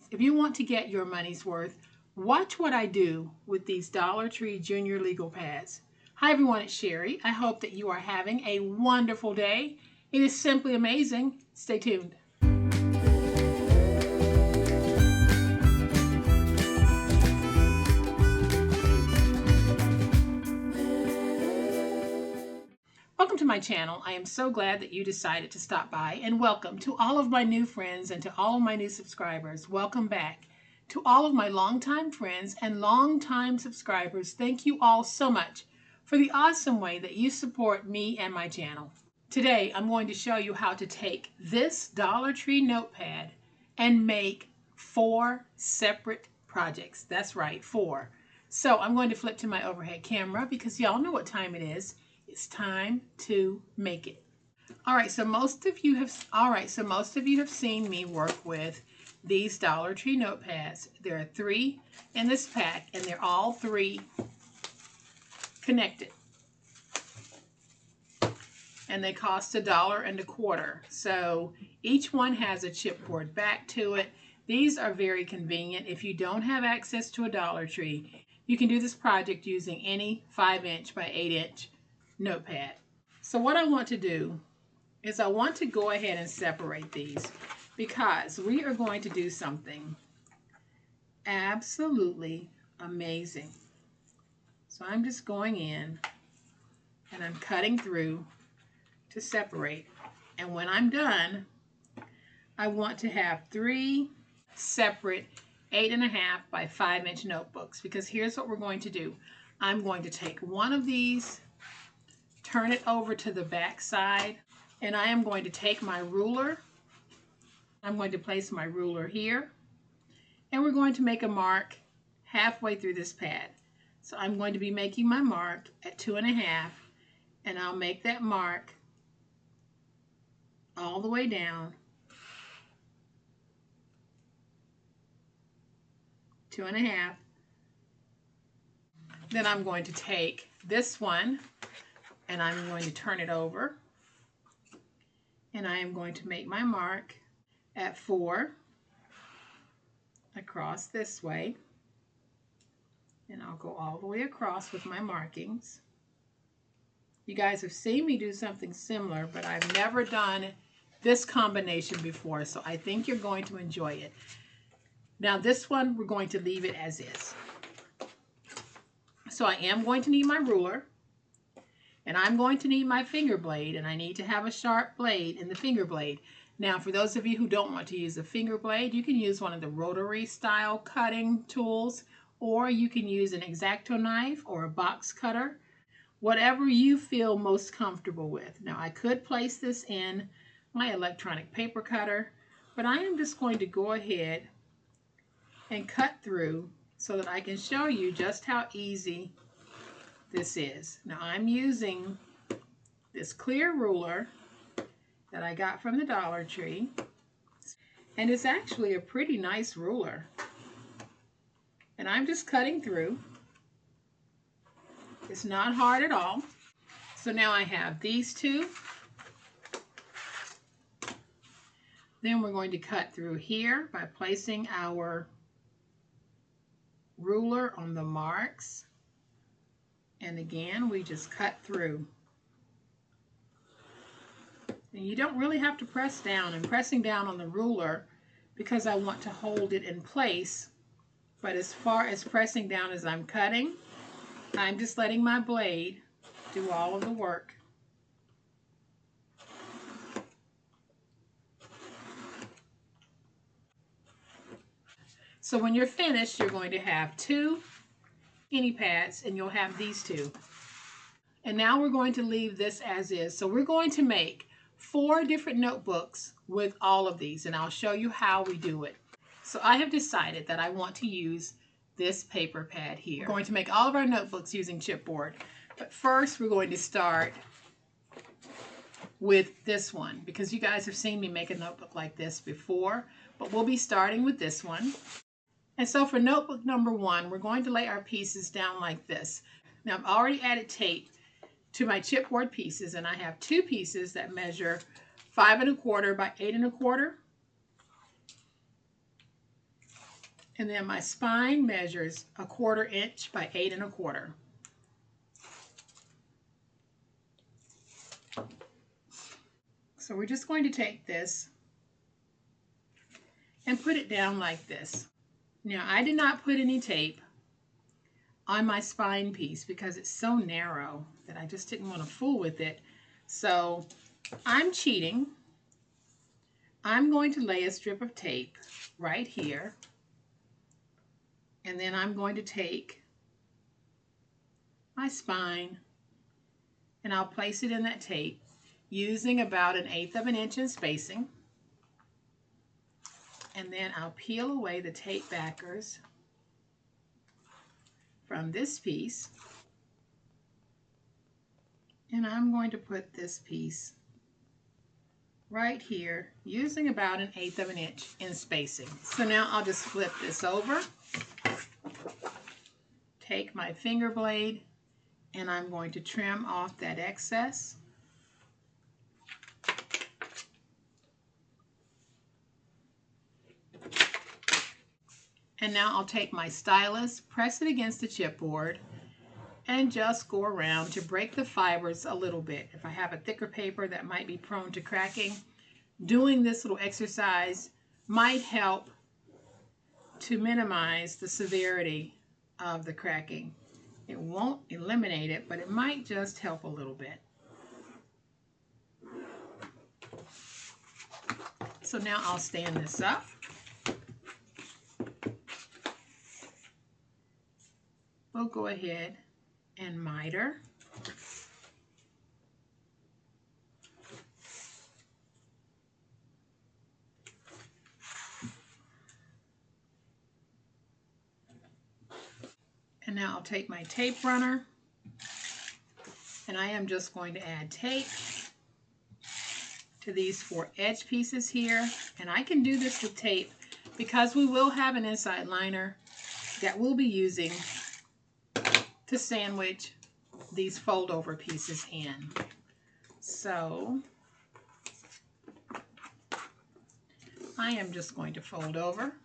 if you want to get your money's worth, watch what I do with these Dollar Tree Junior Legal Pads. Hi everyone, it's Sherry. I hope that you are having a wonderful day. It is simply amazing. Stay tuned. Welcome to my channel. I am so glad that you decided to stop by, and welcome to all of my new friends and to all of my new subscribers. Welcome back. To all of my longtime friends and longtime subscribers, thank you all so much for the awesome way that you support me and my channel. Today, I'm going to show you how to take this Dollar Tree notepad and make 4 separate projects. That's right, 4. So I'm going to flip to my overhead camera because y'all know what time it is. It's time to make it. All right, so most of you have seen me work with these Dollar Tree notepads. There are 3 in this pack, and they're all 3 connected. And they cost $1.25. So each one has a chipboard back to it. These are very convenient. If you don't have access to a Dollar Tree, you can do this project using any 5-inch by 8-inch notepad. So what I want to do is I want to go ahead and separate these because we are going to do something absolutely amazing. So I'm just going in and I'm cutting through to separate. And when I'm done, I want to have 3 separate 8.5 by 5-inch notebooks, because here's what we're going to do. I'm going to take one of these, turn it over to the back side, and I am going to take my ruler. I'm going to place my ruler here, and we're going to make a mark halfway through this pad. So I'm going to be making my mark at 2.5, and I'll make that mark all the way down 2.5. Then I'm going to take this one and I'm going to turn it over, and I am going to make my mark at 4 across this way, and I'll go all the way across with my markings. You guys have seen me do something similar, but I've never done this combination before, so I think you're going to enjoy it. Now this one, we're going to leave it as is. So I am going to need my ruler, and I'm going to need my finger blade, and I need to have a sharp blade in the finger blade. Now, for those of you who don't want to use a finger blade, you can use one of the rotary style cutting tools, or you can use an X-Acto knife or a box cutter, whatever you feel most comfortable with. Now, I could place this in my electronic paper cutter, but I am just going to go ahead and cut through so that I can show you just how easy this is. Now I'm using this clear ruler that I got from the Dollar Tree, and it's actually a pretty nice ruler. And I'm just cutting through. It's not hard at all. So now I have these 2. Then we're going to cut through here by placing our ruler on the marks. And again, we just cut through. And you don't really have to press down. I'm pressing down on the ruler because I want to hold it in place. But as far as pressing down as I'm cutting, I'm just letting my blade do all of the work. So when you're finished, you're going to have 2 skinny pads, and you'll have these 2. And now we're going to leave this as is. So we're going to make 4 different notebooks with all of these, and I'll show you how we do it. So I have decided that I want to use this paper pad here. We're going to make all of our notebooks using chipboard, but first we're going to start with this one, because you guys have seen me make a notebook like this before, but we'll be starting with this one. And so for notebook number 1, we're going to lay our pieces down like this. Now I've already added tape to my chipboard pieces, and I have 2 pieces that measure 5 1/4 by 8 1/4. And then my spine measures 1/4 inch by 8 1/4. So we're just going to take this and put it down like this. Now I did not put any tape on my spine piece because it's so narrow that I just didn't want to fool with it. So I'm cheating. I'm going to lay a strip of tape right here, and then I'm going to take my spine and I'll place it in that tape using about 1/8 inch in spacing. And then I'll peel away the tape backers from this piece. And I'm going to put this piece right here using about 1/8 inch in spacing. So now I'll just flip this over, take my finger blade, and I'm going to trim off that excess. And now I'll take my stylus, press it against the chipboard, and just go around to break the fibers a little bit. If I have a thicker paper that might be prone to cracking, doing this little exercise might help to minimize the severity of the cracking. It won't eliminate it, but it might just help a little bit. So now I'll stand this up. We'll go ahead and miter. And now I'll take my tape runner, and I am just going to add tape to these 4 edge pieces here. And I can do this with tape because we will have an inside liner that we'll be using to sandwich these fold over pieces in. So I am just going to fold over.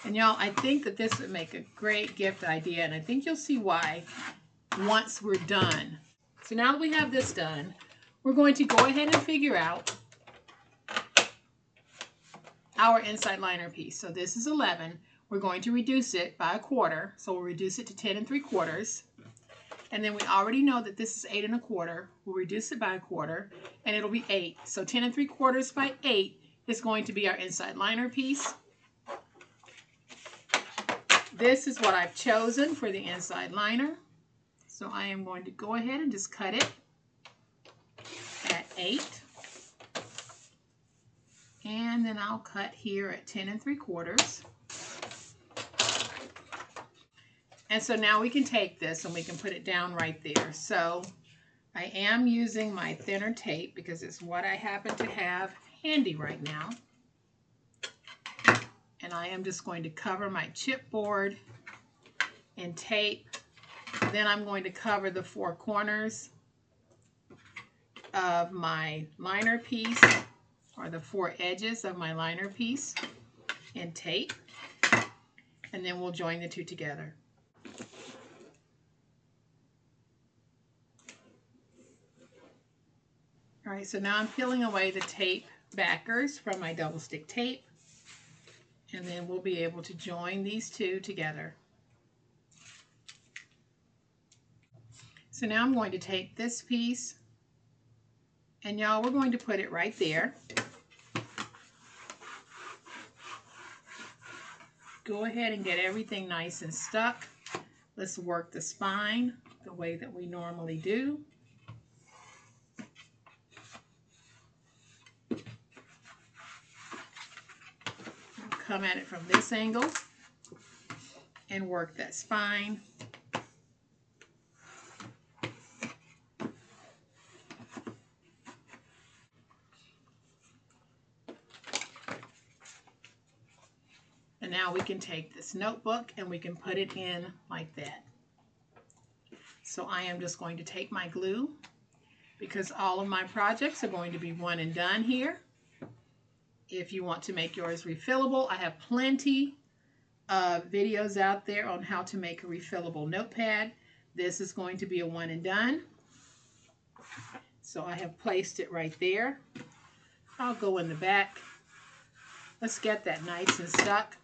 And y'all, I think that this would make a great gift idea, and I think you'll see why once we're done. So now that we have this done, we're going to go ahead and figure out our inside liner piece. So this is 11. We're going to reduce it by 1/4. So we'll reduce it to 10 3/4. And then we already know that this is 8 1/4. We'll reduce it by 1/4, and it'll be 8. So 10 3/4 by 8 is going to be our inside liner piece. This is what I've chosen for the inside liner. So I am going to go ahead and just cut it at 8. And then I'll cut here at 10 3/4. And so now we can take this and we can put it down right there. So I am using my thinner tape because it's what I happen to have handy right now. And I am just going to cover my chipboard in tape. Then I'm going to cover the 4 corners of my liner piece, or the 4 edges of my liner piece, in tape. And then we'll join the two together. All right, so now I'm peeling away the tape backers from my double stick tape. And then we'll be able to join these two together. So now I'm going to take this piece, and y'all, we're going to put it right there. Go ahead and get everything nice and stuck. Let's work the spine the way that we normally do. Come at it from this angle and work that spine. And now we can take this notebook and we can put it in like that. So I am just going to take my glue, because all of my projects are going to be one and done here. If you want to make yours refillable, I have plenty of videos out there on how to make a refillable notepad. This is going to be a one and done. So I have placed it right there. I'll go in the back. Let's get that nice and stuck.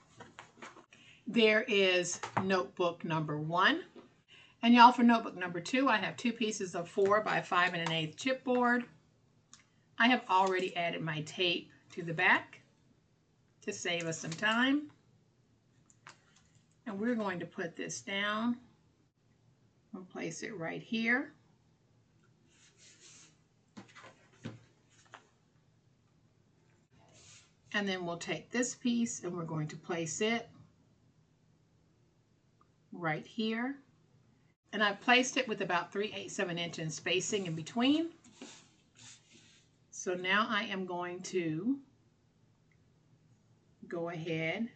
There is notebook number 1. And y'all, for notebook number 2, I have 2 pieces of 4 by 5 1/8 chipboard. I have already added my tape to the back to save us some time. And we're going to put this down. We'll place it right here. And then we'll take this piece and we're going to place it right here. And I've placed it with about 3/8 of an inch in spacing in between. So now I am going to go ahead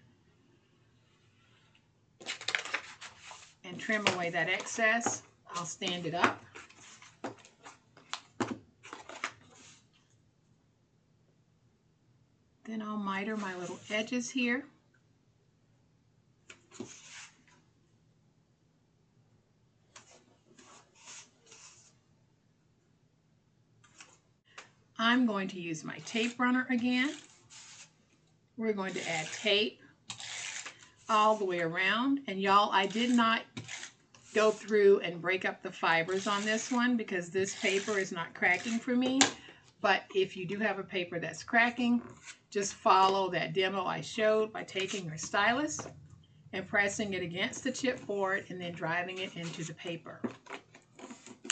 and trim away that excess. I'll stand it up. Then I'll miter my little edges here. I'm going to use my tape runner again. We're going to add tape all the way around. And y'all, I did not go through and break up the fibers on this one because this paper is not cracking for me. But if you do have a paper that's cracking, just follow that demo I showed by taking your stylus and pressing it against the chipboard and then driving it into the paper.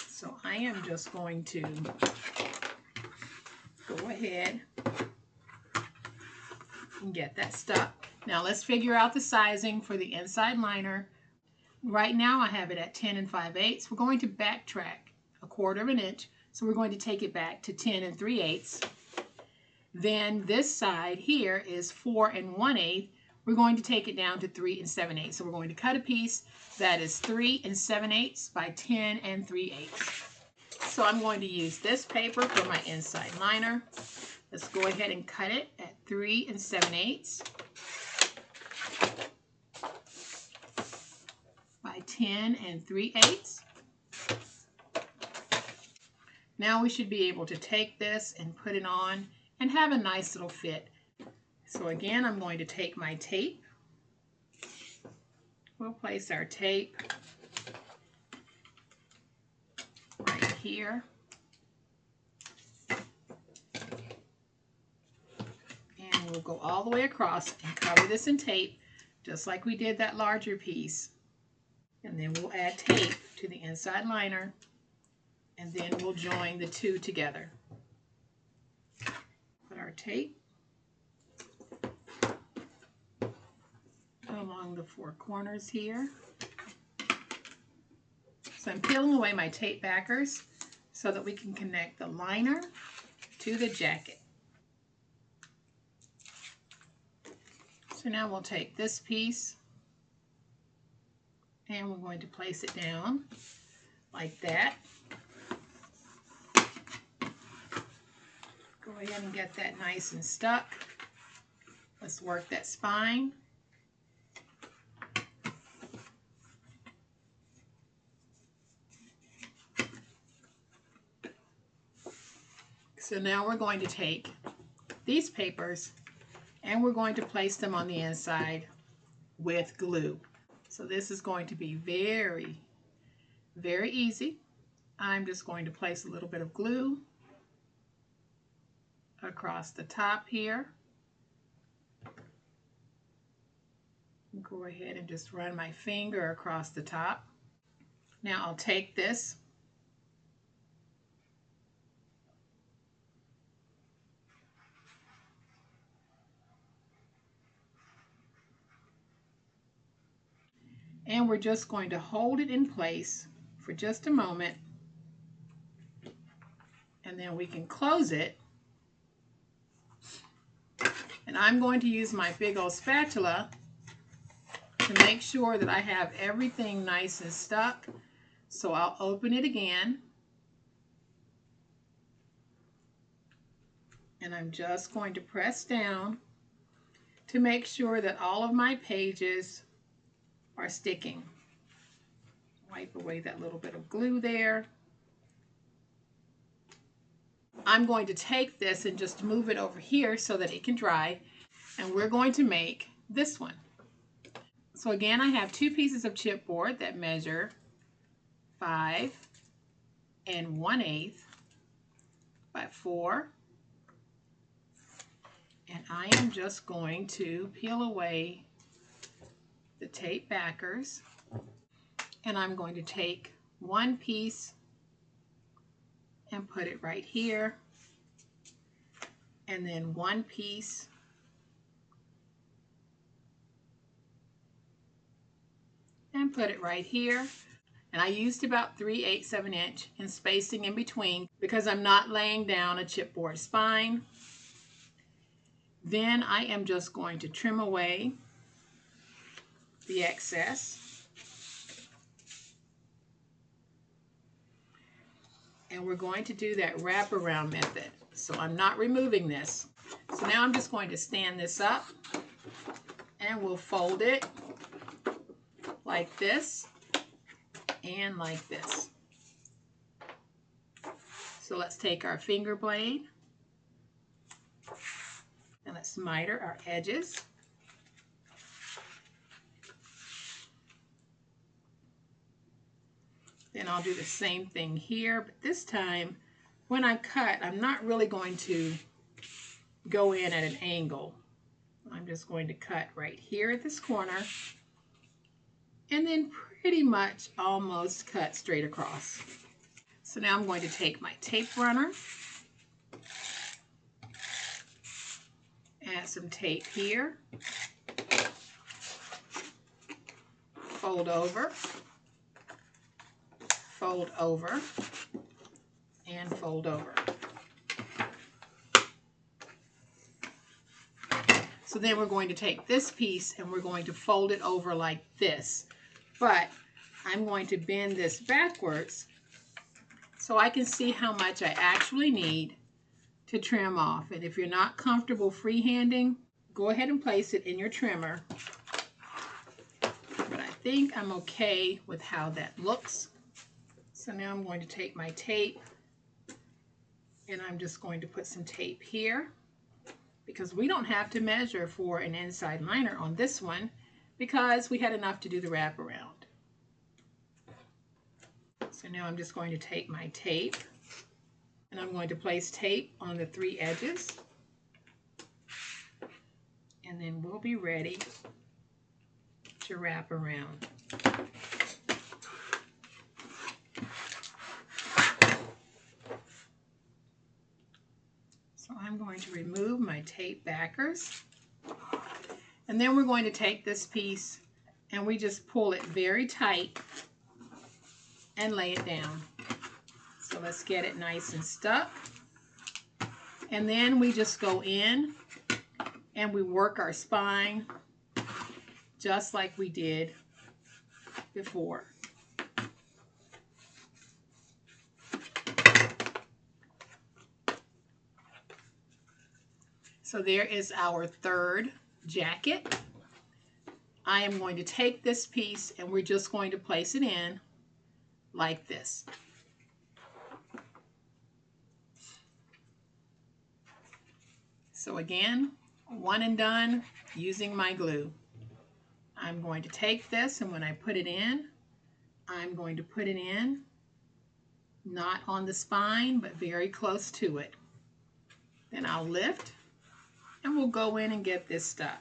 So I am just going to go ahead and get that stuck. Now let's figure out the sizing for the inside liner. Right now I have it at 10 5/8. We're going to backtrack 1/4 of an inch. So we're going to take it back to 10 3/8. Then this side here is 4 1/8. We're going to take it down to 3 7/8. So we're going to cut a piece that is 3 7/8 by 10 3/8. So I'm going to use this paper for my inside liner. Let's go ahead and cut it at 3 7/8 by 10 3/8. Now we should be able to take this and put it on and have a nice little fit. So again, I'm going to take my tape. We'll place our tape right here. And we'll go all the way across and cover this in tape, just like we did that larger piece. And then we'll add tape to the inside liner. And then we'll join the two together. Put our tape along the 4 corners here. So I'm peeling away my tape backers so that we can connect the liner to the jacket. So now we'll take this piece and we're going to place it down like that. Go ahead and get that nice and stuck. Let's work that spine. So now we're going to take these papers and we're going to place them on the inside with glue. So this is going to be very, very easy. I'm just going to place a little bit of glue across the top here. Go ahead and just run my finger across the top. Now I'll take this and we're just going to hold it in place for just a moment, and then we can close it. And I'm going to use my big old spatula to make sure that I have everything nice and stuck. So I'll open it again And I'm just going to press down to make sure that all of my pages are sticking. Wipe away that little bit of glue there. I'm going to take this and just move it over here so that it can dry. And we're going to make this one. So again, I have 2 pieces of chipboard that measure 5 1/8 by 4. And I am just going to peel away the tape backers. And I'm going to take one piece and put it right here. And then one piece and put it right here. And I used about 3/8 of an inch in spacing in between because I'm not laying down a chipboard spine. Then I am just going to trim away the excess. And we're going to do that wraparound method. So I'm not removing this. So now I'm just going to stand this up and we'll fold it like this and like this. So let's take our finger blade and let's miter our edges. Then I'll do the same thing here, but this time when I cut, I'm not really going to go in at an angle. I'm just going to cut right here at this corner and then pretty much almost cut straight across. So now I'm going to take my tape runner, add some tape here, fold over, and fold over. So then we're going to take this piece and we're going to fold it over like this. But I'm going to bend this backwards so I can see how much I actually need to trim off. And if you're not comfortable freehanding, go ahead and place it in your trimmer. But I think I'm okay with how that looks. So now I'm going to take my tape and I'm just going to put some tape here because we don't have to measure for an inside liner on this one because we had enough to do the wraparound. So now I'm just going to take my tape and I'm going to place tape on the 3 edges and then we'll be ready to wrap around. So I'm going to remove my tape backers and then we're going to take this piece and we just pull it very tight and lay it down. So let's get it nice and stuck. And then we just go in and we work our spine just like we did before. So there is our 3rd jacket. I am going to take this piece and we're just going to place it in like this. So again, one and done using my glue. I'm going to take this and when I put it in, I'm going to put it in not on the spine but very close to it. Then I'll lift and we'll go in and get this stuff.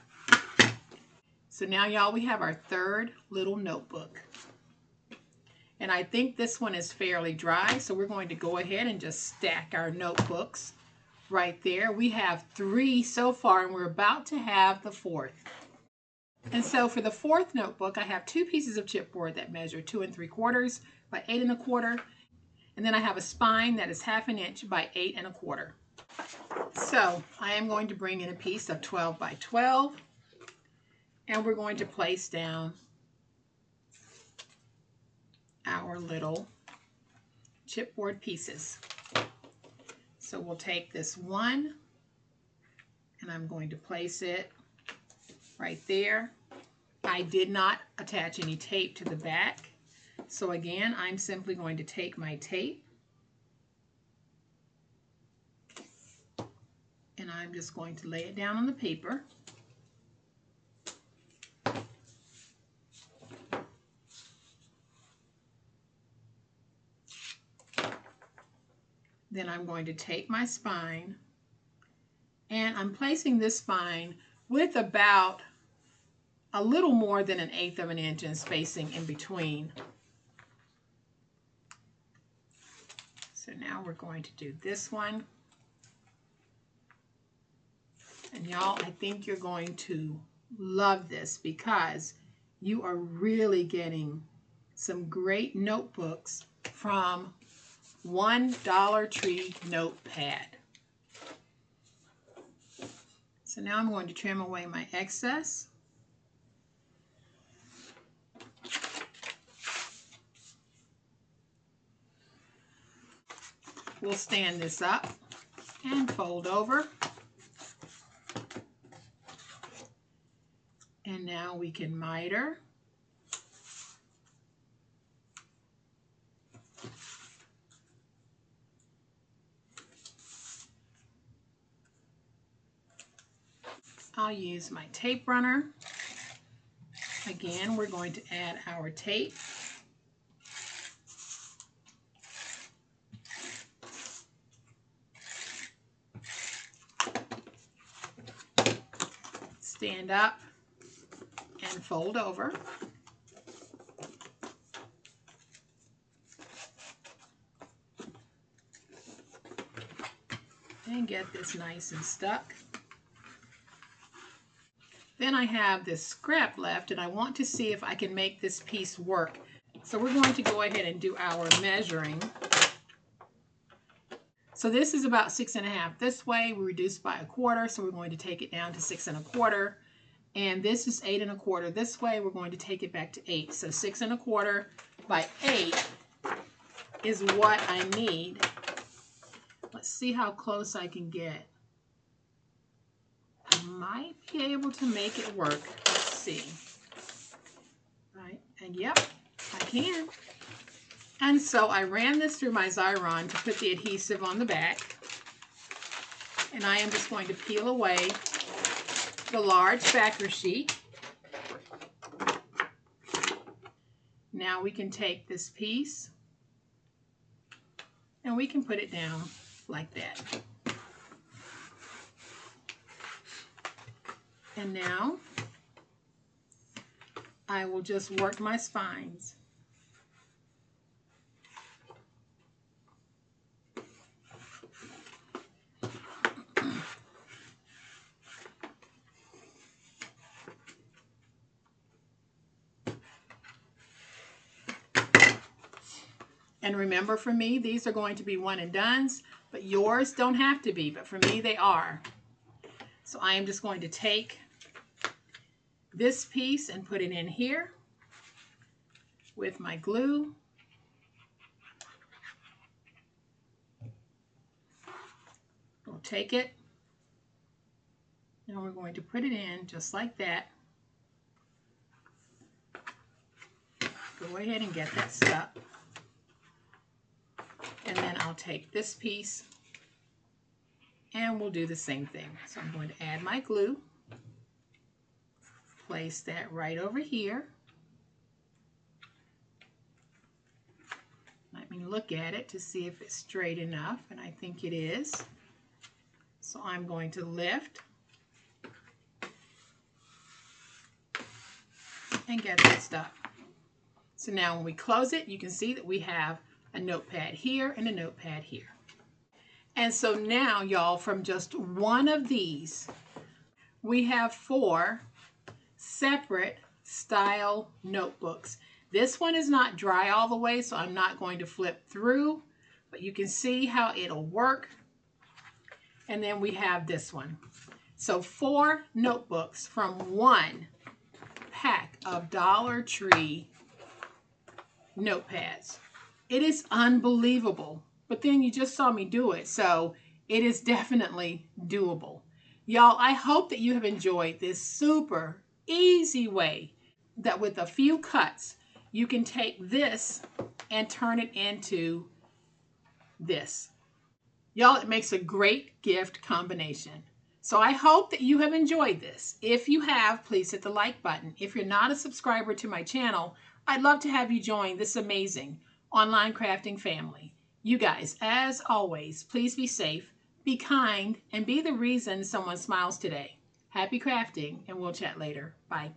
So now y'all, we have our 3rd little notebook. And I think this one is fairly dry, so we're going to go ahead and just stack our notebooks right there. We have 3 so far and we're about to have the 4th. And so for the 4th notebook, I have 2 pieces of chipboard that measure 2 3/4 by 8 1/4. And then I have a spine that is 1/2 inch by 8 1/4. So I am going to bring in a piece of 12 by 12 and we're going to place down our little chipboard pieces. So we'll take this 1 And I'm going to place it right there. I did not attach any tape to the back. So again, I'm simply going to take my tape and I'm just going to lay it down on the paper. Then I'm going to take my spine, and I'm placing this spine with about a little more than 1/8 of an inch in spacing in between. So now we're going to do this one. And y'all, I think you're going to love this because you are really getting some great notebooks from one Dollar Tree notepad. So now I'm going to trim away my excess. We'll stand this up and fold over. And now we can miter. I'll use my tape runner. Again, we're going to add our tape. Stand up and fold over. And get this nice and stuck. Then I have this scrap left and I want to see if I can make this piece work. So we're going to go ahead and do our measuring. So this is about 6 1/2 this way. We reduced by 1/4, so we're going to take it down to 6 1/4. And this is 8 1/4 this way. We're going to take it back to 8. So 6 1/4 by 8 is what I need. Let's see how close I can get. I might be able to make it work. Let's see. Right, and yep, I can. And so I ran this through my Xyron to put the adhesive on the back. And I am just going to peel away the large backer sheet. Now we can take this piece and we can put it down like that. And now I will just work my spines. And remember, for me, these are going to be one and dones, but yours don't have to be, but for me they are. So I am just going to take this piece and put it in here with my glue. We'll take it and we're going to put it in just like that. Go ahead and get that stuck. And then I'll take this piece and we'll do the same thing. So I'm going to add my glue, place that right over here. Let me look at it to see if it's straight enough, and I think it is. So I'm going to lift and get that stuck. So now when we close it, you can see that we have a notepad here and a notepad here. And so now, y'all, from just one of these, we have 4 separate style notebooks. This one is not dry all the way, so I'm not going to flip through, but you can see how it'll work. And then we have this one. So 4 notebooks from one pack of Dollar Tree notepads. It is unbelievable. But then you just saw me do it, so it is definitely doable. Y'all, I hope that you have enjoyed this super easy way that with a few cuts, you can take this and turn it into this. Y'all, it makes a great gift combination. So I hope that you have enjoyed this. If you have, please hit the like button. If you're not a subscriber to my channel, I'd love to have you join this amazing online crafting family. You guys, as always, please be safe, be kind, and be the reason someone smiles today. Happy crafting, and we'll chat later. Bye.